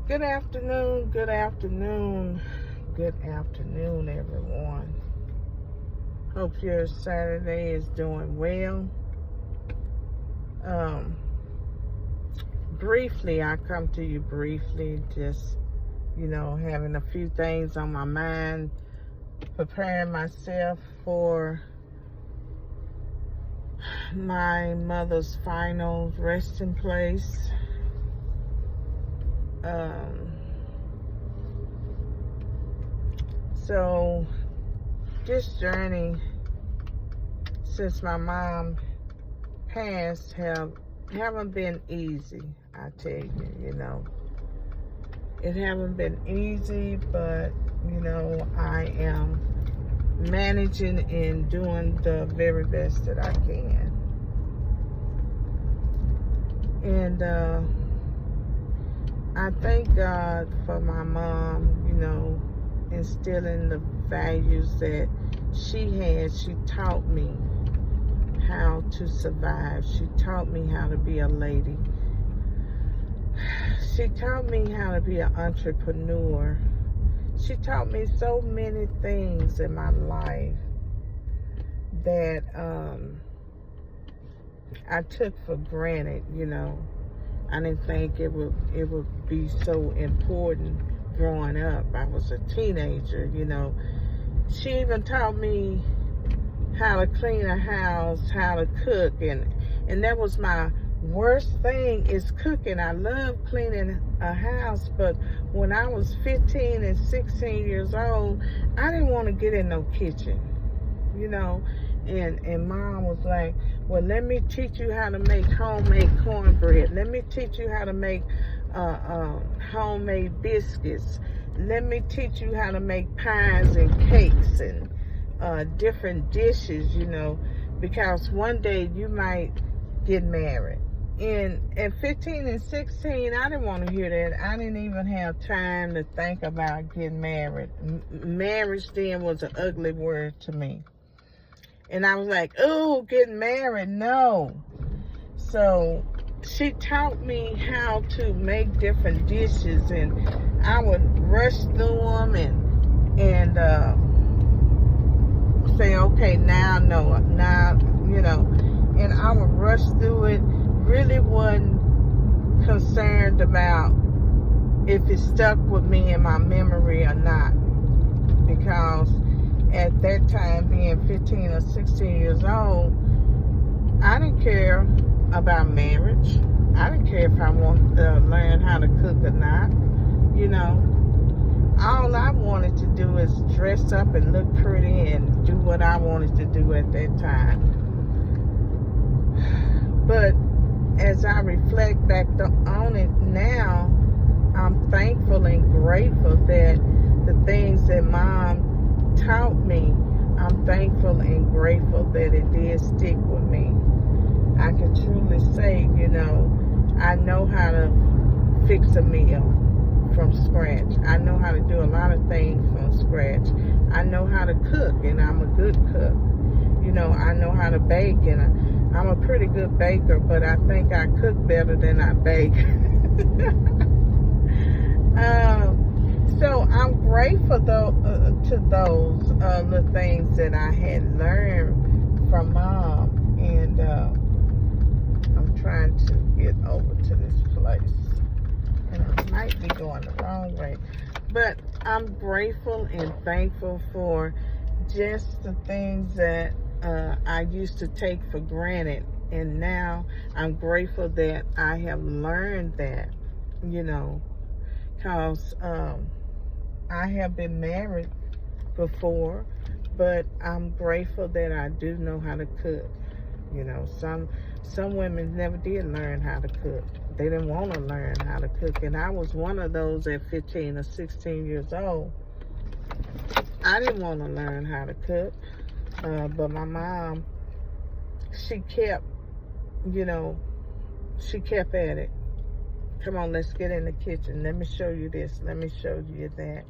Good afternoon, good afternoon, good afternoon, everyone. Hope your Saturday is doing well. Briefly, I come to you briefly, just, having a few things on my mind, preparing myself for my mother's final resting place. So this journey since my mom passed haven't been easy. I tell you, it haven't been easy, but I am managing and doing the very best that I can. And I thank God for my mom, instilling the values that she had. She taught me how to survive. She taught me how to be a lady. She taught me how to be an entrepreneur. She taught me so many things in my life that I took for granted. I didn't think it would be so important growing up. I was a teenager. She even taught me how to clean a house, how to cook, and that was my worst thing, is cooking. I love cleaning a house, but when I was 15 and 16 years old, I didn't want to get in no kitchen, and mom was like, well, let me teach you how to make homemade cornbread. Let me teach you how to make homemade biscuits. Let me teach you how to make pies and cakes and different dishes, because one day you might get married. And at 15 and 16, I didn't want to hear that. I didn't even have time to think about getting married. Marriage then was an ugly word to me. And I was like, oh, getting married, no. So she taught me how to make different dishes, and I would rush through them and say, okay, now, no, now, and I would rush through it. Really wasn't concerned about if it stuck with me in my memory or not, because at that time, being 15 or 16 years old, I didn't care about marriage. I didn't care if I wanted to learn how to cook or not. All I wanted to do is dress up and look pretty and do what I wanted to do at that time. But as I reflect back on it now, I'm thankful and grateful that the things that Mom taught me, I'm thankful and grateful that it did stick with me. I can truly say, I know how to fix a meal from scratch. I know how to do a lot of things from scratch. I know how to cook, and I'm a good cook. I know how to bake, and I'm a pretty good baker, but I think I cook better than I bake. So I'm grateful to those the things that I had learned from Mom, and I'm trying to get over to this place, and I might be going the wrong way, but I'm grateful and thankful for just the things that I used to take for granted, and now I'm grateful that I have learned that, because I have been married before, but I'm grateful that I do know how to cook. Some women never did learn how to cook. They didn't want to learn how to cook, and I was one of those at 15 or 16 years old. I didn't want to learn how to cook, but my mom, she kept at it. Come on, let's get in the kitchen. Let me show you this. Let me show you that.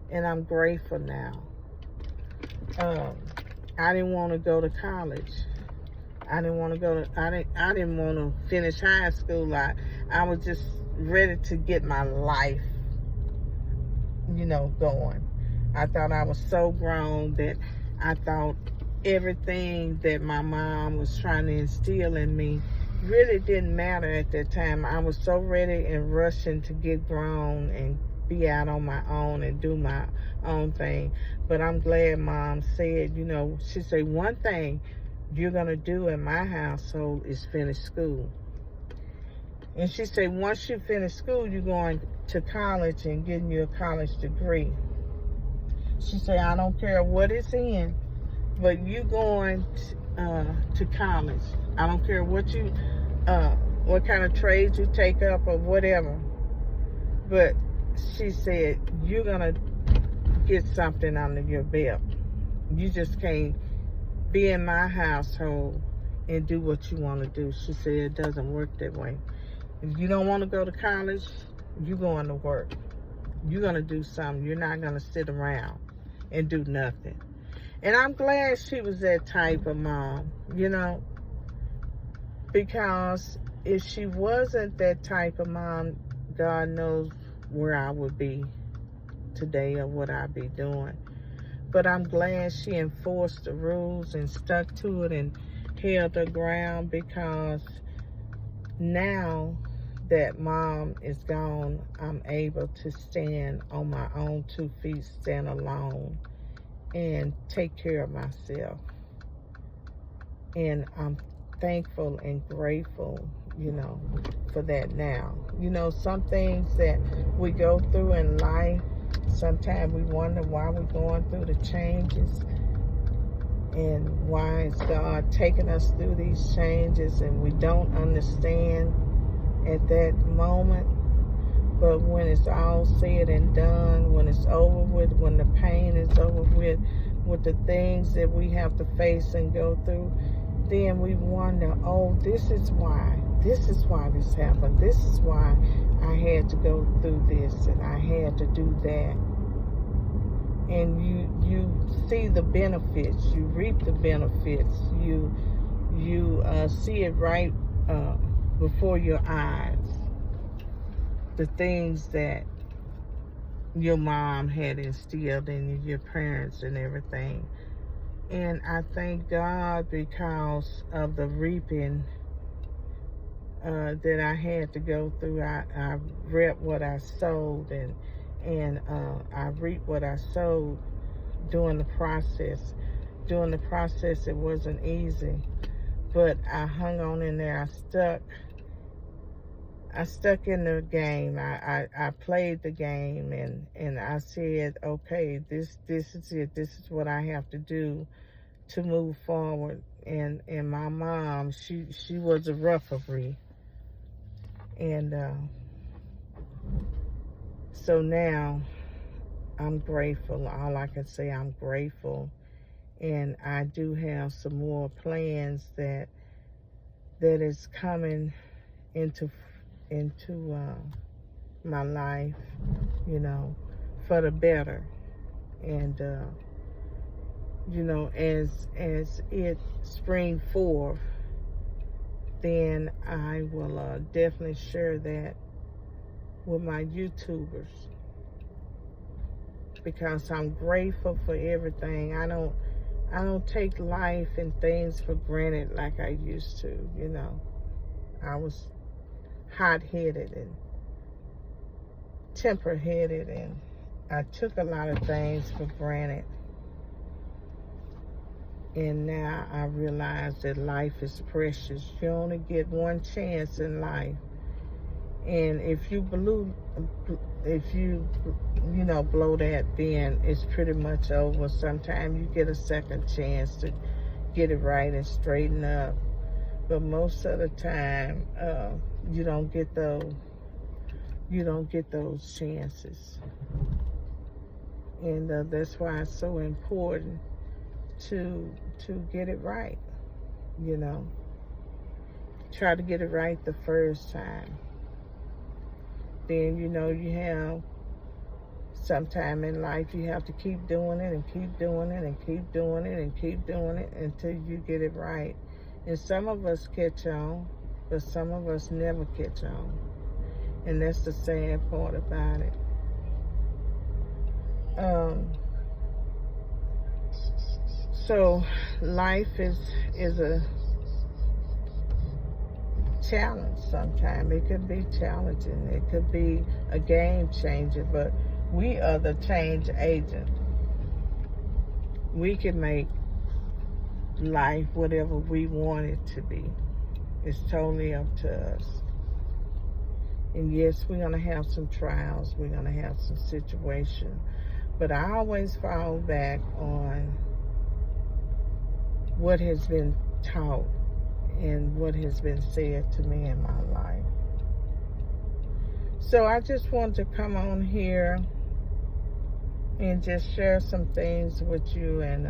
And I'm grateful now. I didn't want to go to college. I didn't want to finish high school. I I was just ready to get my life, going. I thought I was so grown that I thought everything that my mom was trying to instill in me really didn't matter at that time. I was so ready and rushing to get grown and be out on my own and do my own thing. But I'm glad Mom said, she said, one thing you're going to do in my household is finish school. And she said, once you finish school, you're going to college and getting you a college degree. She said, I don't care what it's in, but you going to college. I don't care what kind of trades you take up or whatever. But she said, you're going to get something under your belt. You just can't be in my household and do what you want to do. She said, it doesn't work that way. If you don't want to go to college, you're going to work. You're going to do something. You're not going to sit around and do nothing. And I'm glad she was that type of mom, because if she wasn't that type of mom, God knows where I would be today or what I'd be doing. But I'm glad she enforced the rules and stuck to it and held her ground, because now that Mom is gone, I'm able to stand on my own 2 feet, stand alone, and take care of myself. And I'm thankful and grateful, for that now. Some things that we go through in life, sometimes we wonder why we're going through the changes and why is God taking us through these changes, and we don't understand at that moment. But when it's all said and done, when it's over with, when the pain is over with the things that we have to face and go through, then we wonder, oh, this is why this happened. This is why I had to go through this and I had to do that. And you see the benefits, you reap the benefits, you see it right before your eyes, the things that your mom had instilled in your parents and everything. And I thank God because of the reaping that I had to go through. I reaped what I sowed, and I reaped what I sowed during the process. During the process, it wasn't easy, but I hung on in there. I stuck in the game. I played the game, and I said, okay, this is it. This is what I have to do to move forward. And my mom, she was a referee. And so now I'm grateful. All I can say, I'm grateful. And I do have some more plans that is coming into my life, for the better. And as it spring forth, then I will definitely share that with my YouTubers, because I'm grateful for everything. I don't take life and things for granted like I used to. I was hot-headed and temper-headed, and I took a lot of things for granted. And now I realize that life is precious. You only get one chance in life. And if you blow that, then it's pretty much over. Sometimes you get a second chance to get it right and straighten up. But most of the time, you don't get those chances. And that's why it's so important to get it right. Try to get it right the first time. Then you have sometime in life you have to keep doing it and keep doing it and keep doing it and keep doing it until you get it right. And some of us catch on, but some of us never catch on. And that's the sad part about it. So life is a challenge sometimes. It could be challenging. It could be a game changer, but we are the change agent. We can make life whatever we want it to be. It's totally up to us. And yes, we're going to have some trials. We're going to have some situations. But I always fall back on what has been taught and what has been said to me in my life. So I just want to come on here and just share some things with you, and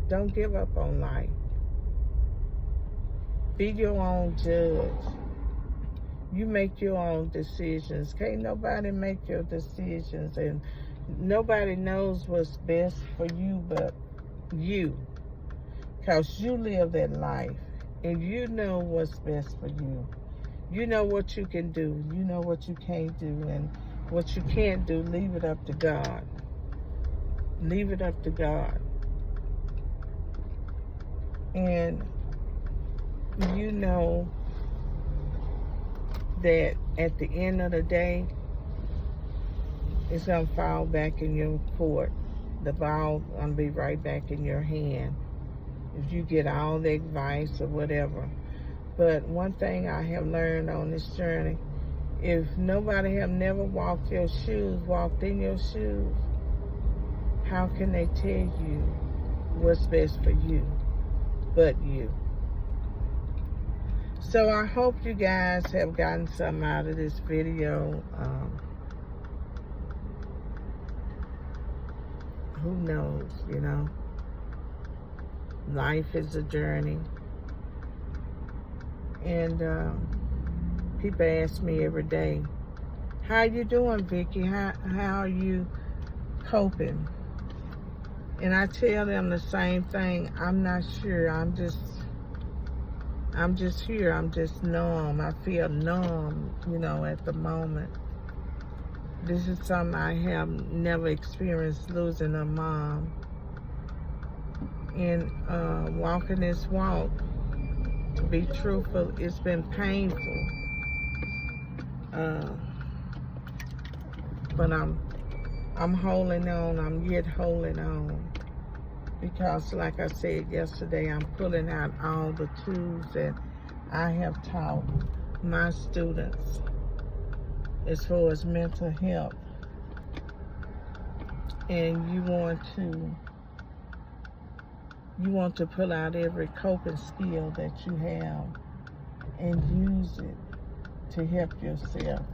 don't give up on life. Be your own judge. You make your own decisions. Can't nobody make your decisions, and nobody knows what's best for you but you, because you live that life and you know what's best for you. You know what you can do. You know what you can't do, and what you can't do, leave it up to God. Leave it up to God. And you know that at the end of the day, it's going to fall back in your court. The ball going to be right back in your hand if you get all the advice or whatever. But one thing I have learned on this journey, if nobody have never walked in your shoes, how can they tell you what's best for you but you? So I hope you guys have gotten something out of this video. Who knows, you know? Life is a journey. And people ask me every day, how you doing, Vicki? How are you coping? And I tell them the same thing. I'm not sure. I'm just here. I'm just numb. I feel numb, you know, at the moment. This is something I have never experienced, losing a mom. And walking this walk, to be truthful, it's been painful. But I'm holding on. I'm yet holding on. Because like I said yesterday, I'm pulling out all the tools that I have taught my students as far as mental health. And you want to pull out every coping skill that you have and use it to help yourself.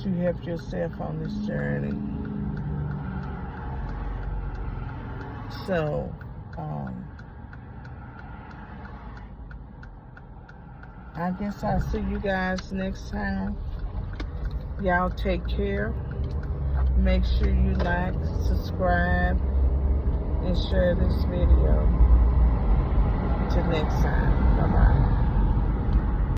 To help yourself on this journey. So, I guess I'll see you guys next time. Y'all take care. Make sure you like, subscribe, and share this video. Until next time. Bye-bye.